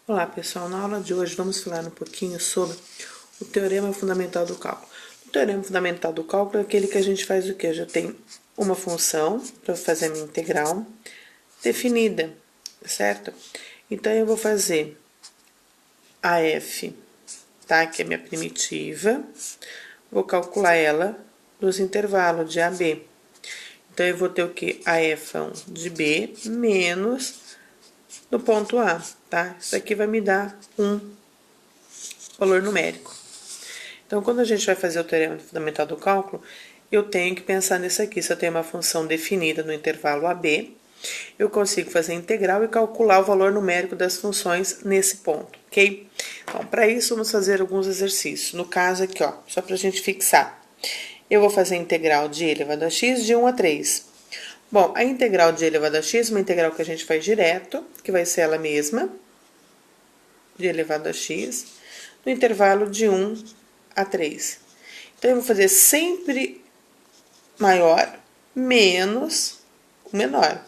Olá pessoal, na aula de hoje vamos falar um pouquinho sobre o teorema fundamental do cálculo. O teorema fundamental do cálculo é aquele que a gente faz o quê? Eu já tenho uma função para fazer a minha integral definida, certo? Então eu vou fazer a f, tá? Que é minha primitiva, vou calcular ela nos intervalos de a b. Então eu vou ter o quê? A f de b menos no ponto A, tá? Isso aqui vai me dar um valor numérico. Então, quando a gente vai fazer o teorema fundamental do cálculo, eu tenho que pensar nisso aqui. Se eu tenho uma função definida no intervalo AB, eu consigo fazer a integral e calcular o valor numérico das funções nesse ponto, ok? Então, para isso, vamos fazer alguns exercícios. No caso aqui, ó, só para a gente fixar. Eu vou fazer a integral de e elevado a x de 1 a 3. Bom, a integral de e elevado a x, uma integral que a gente faz direto, que vai ser ela mesma, de e elevado a x, no intervalo de 1 a 3. Então, eu vou fazer sempre maior menos o menor.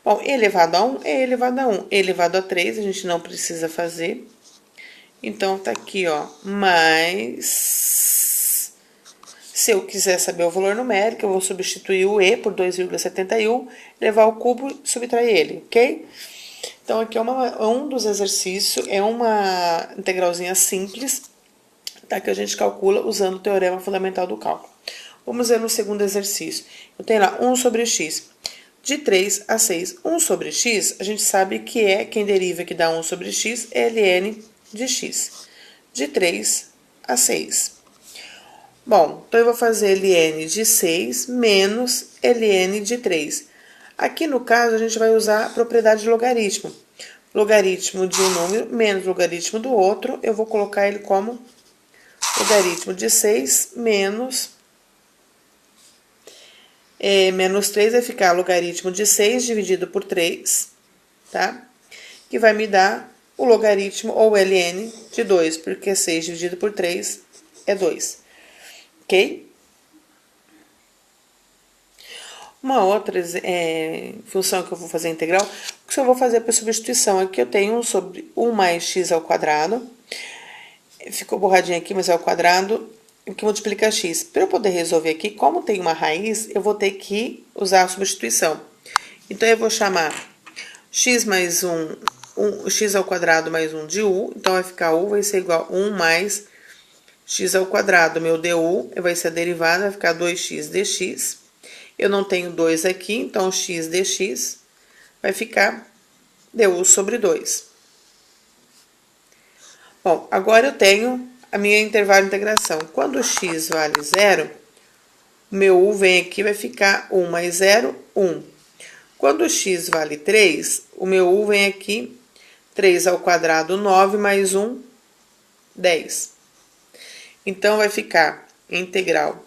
Bom, e elevado a 1 é elevado a 1. E elevado a 3 a gente não precisa fazer. Então, tá aqui, ó, mais... Se eu quiser saber o valor numérico, eu vou substituir o e por 2,71, levar ao cubo e subtrair ele, ok? Então, aqui é um dos exercícios, é uma integralzinha simples, tá? Que a gente calcula usando o teorema fundamental do cálculo. Vamos ver no segundo exercício. Eu tenho lá 1 sobre x. De 3 a 6. 1 sobre x, a gente sabe que é, quem deriva que dá 1 sobre x, é ln de x. De 3 a 6. Bom, então eu vou fazer ln de 6 menos ln de 3. Aqui no caso, a gente vai usar a propriedade de logaritmo. Logaritmo de um número menos logaritmo do outro, eu vou colocar ele como logaritmo de 6 menos menos 3 vai ficar logaritmo de 6 dividido por 3, tá? Que vai me dar o logaritmo ou ln de 2, porque 6 dividido por 3 é 2. Ok? Uma outra função que eu vou fazer integral, que eu vou fazer por substituição. Aqui eu tenho 1 sobre 1 mais x ao quadrado. Ficou borradinho aqui, mas é ao quadrado, que multiplica x. Para eu poder resolver aqui, como tem uma raiz, eu vou ter que usar a substituição. Então, eu vou chamar x mais 1, x ao quadrado mais 1 de u. Então, vai ficar u vai ser igual a 1 mais x ao quadrado. Meu du vai ser a derivada, vai ficar 2x dx. Eu não tenho 2 aqui, então x dx vai ficar du sobre 2. Bom, agora eu tenho a minha intervalo de integração. Quando x vale 0, o meu u vem aqui, vai ficar 1 mais 0, 1. Quando x vale 3, o meu u vem aqui, 3 ao quadrado, 9, mais 1, 10. Então, vai ficar integral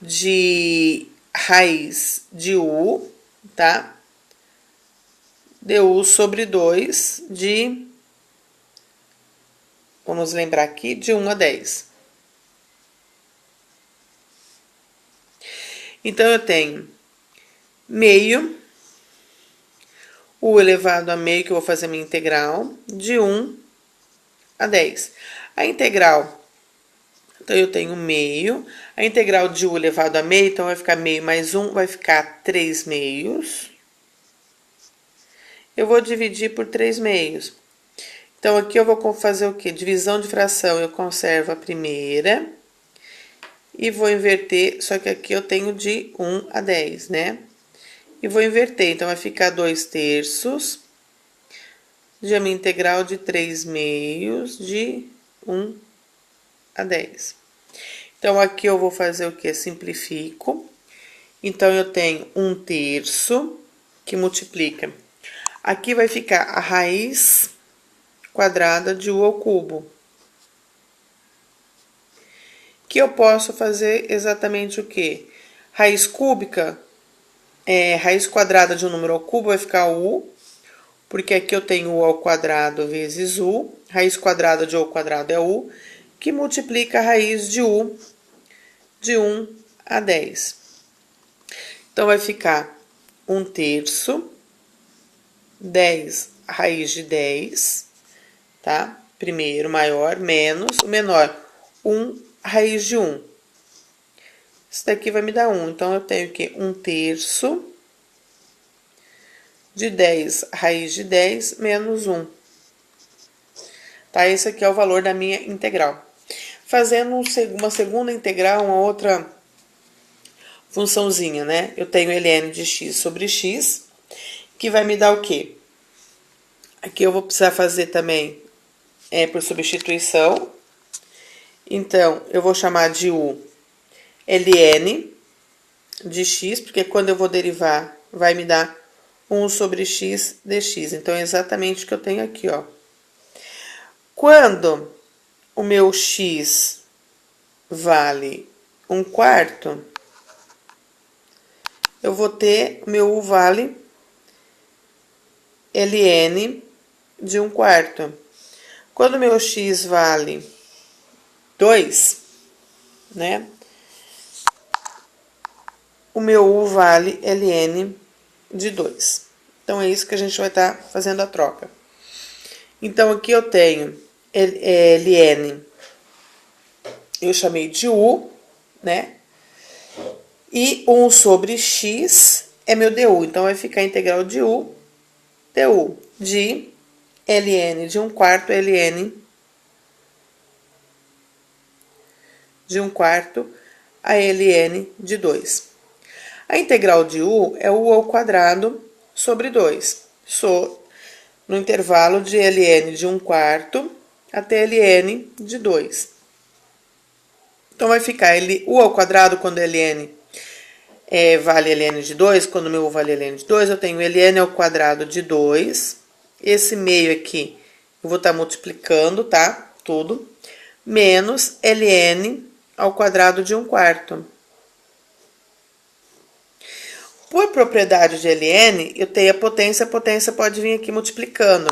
de raiz de u, tá? Du sobre 2 de... Vamos lembrar aqui, de 1 a 10. Então, eu tenho meio, u elevado a meio, que eu vou fazer a minha integral, de 1 a 10. A integral, então, eu tenho meio. A integral de u elevado a meio, então, vai ficar meio mais 1, vai ficar 3 meios. Eu vou dividir por 3 meios. Então, aqui eu vou fazer o quê? Divisão de fração, eu conservo a primeira. E vou inverter, só que aqui eu tenho de 1 a 10, né? E vou inverter, então vai ficar 2 terços de a minha integral de 3 meios de 1 a 10. Então, aqui eu vou fazer o quê? Simplifico. Então, eu tenho 1 terço, que multiplica. Aqui vai ficar a raiz quadrada de u ao cubo. Que eu posso fazer exatamente o quê? Raiz cúbica, raiz quadrada de um número ao cubo vai ficar u, porque aqui eu tenho u ao quadrado vezes u, raiz quadrada de u ao quadrado é u, que multiplica a raiz de u de 1 a 10. Então, vai ficar 1 terço, 10 raiz de 10, tá? Primeiro maior menos o menor, 1 raiz de 1. Isso daqui vai me dar 1, então eu tenho que 1/3 de 10 raiz de 10 menos 1. Tá? Esse aqui é o valor da minha integral. Fazendo uma segunda integral, uma outra funçãozinha, né? Eu tenho ln de x sobre x, que vai me dar o quê? Aqui eu vou precisar fazer também por substituição. Então, eu vou chamar de u ln de x, porque quando eu vou derivar, vai me dar 1 sobre x dx. Então, é exatamente o que eu tenho aqui, ó. Quando o meu x vale 1/4, eu vou ter o meu u vale ln de 1/4. Quando o meu x vale 2, né? O meu u vale ln de 2. Então, é isso que a gente vai estar fazendo a troca. Então, aqui eu tenho ln, eu chamei de u, né? E 1 sobre x é meu du. Então, vai ficar a integral de u, du, de ln de 1/4 ln de 1/4 a ln de 2. A integral de u é u ao quadrado sobre 2. No intervalo de ln de 1/4 até ln de 2. Então, vai ficar u ao quadrado quando ln vale ln de 2, quando meu u vale ln de 2, eu tenho ln ao quadrado de 2. Esse meio aqui, eu vou estar multiplicando, tá? Tudo. Menos ln ao quadrado de 1/4. Por propriedade de ln, eu tenho a potência pode vir aqui multiplicando.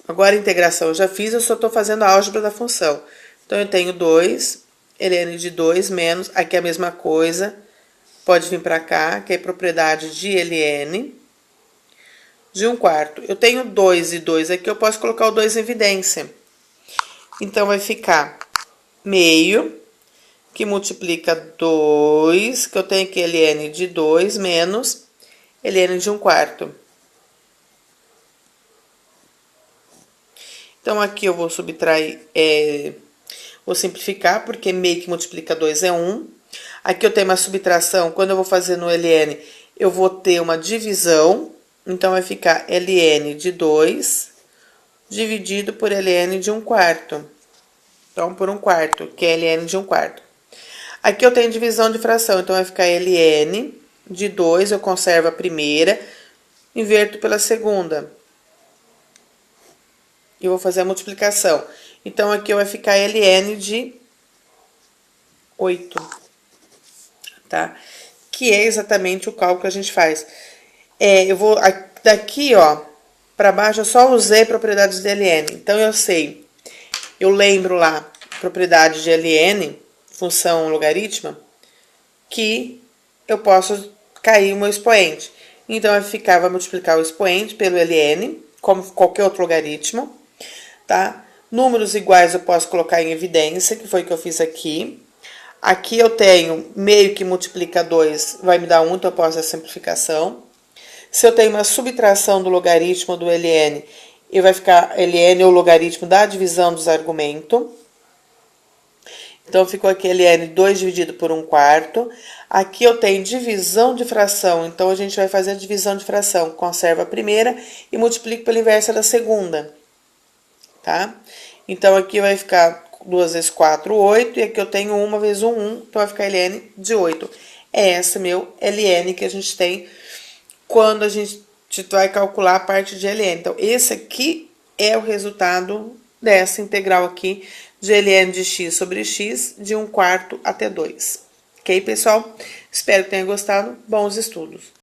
Agora, a integração eu já fiz, eu só estou fazendo a álgebra da função. Então, eu tenho 2, ln de 2 menos, aqui é a mesma coisa, pode vir para cá, que é propriedade de ln de 1/4. Eu tenho 2 e 2 aqui, eu posso colocar o 2 em evidência. Então, vai ficar meio, que multiplica 2, que eu tenho aqui ln de 2 menos ln de 1/4. Então, aqui eu vou subtrair, vou simplificar, porque meio que multiplica 2 é 1. Aqui eu tenho uma subtração, quando eu vou fazer no ln, eu vou ter uma divisão. Então, vai ficar ln de 2 dividido por ln de 1/4. Então, por 1/4, que é ln de 1/4. Aqui eu tenho divisão de fração, então vai ficar ln de 2, eu conservo a primeira, inverto pela segunda. E vou fazer a multiplicação. Então, aqui vai ficar ln de 8, tá? Que é exatamente o cálculo que a gente faz. Eu vou, daqui, ó, para baixo, eu só usei propriedades de ln. Então, eu lembro lá, propriedade de ln, função logaritma, que eu posso cair o meu expoente. Então, vai multiplicar o expoente pelo ln, como qualquer outro logaritmo, tá? Números iguais eu posso colocar em evidência, que foi o que eu fiz aqui. Aqui eu tenho meio que multiplica 2, vai me dar 1, então eu posso fazer a simplificação. Se eu tenho uma subtração do logaritmo do ln, vai ficar ln o logaritmo da divisão dos argumentos. Então, ficou aqui ln 2 dividido por 1/4. Aqui eu tenho divisão de fração, então a gente vai fazer a divisão de fração. Conserva a primeira e multiplico pela inversa da segunda, tá? Então, aqui vai ficar 2 vezes 4, 8, e aqui eu tenho 1 vezes 1, 1, então vai ficar ln de 8. É esse meu ln que a gente tem quando a gente vai calcular a parte de ln. Então, esse aqui é o resultado dessa integral aqui de ln de x sobre x de 1/4 até 2. Ok, pessoal? Espero que tenha gostado. Bons estudos!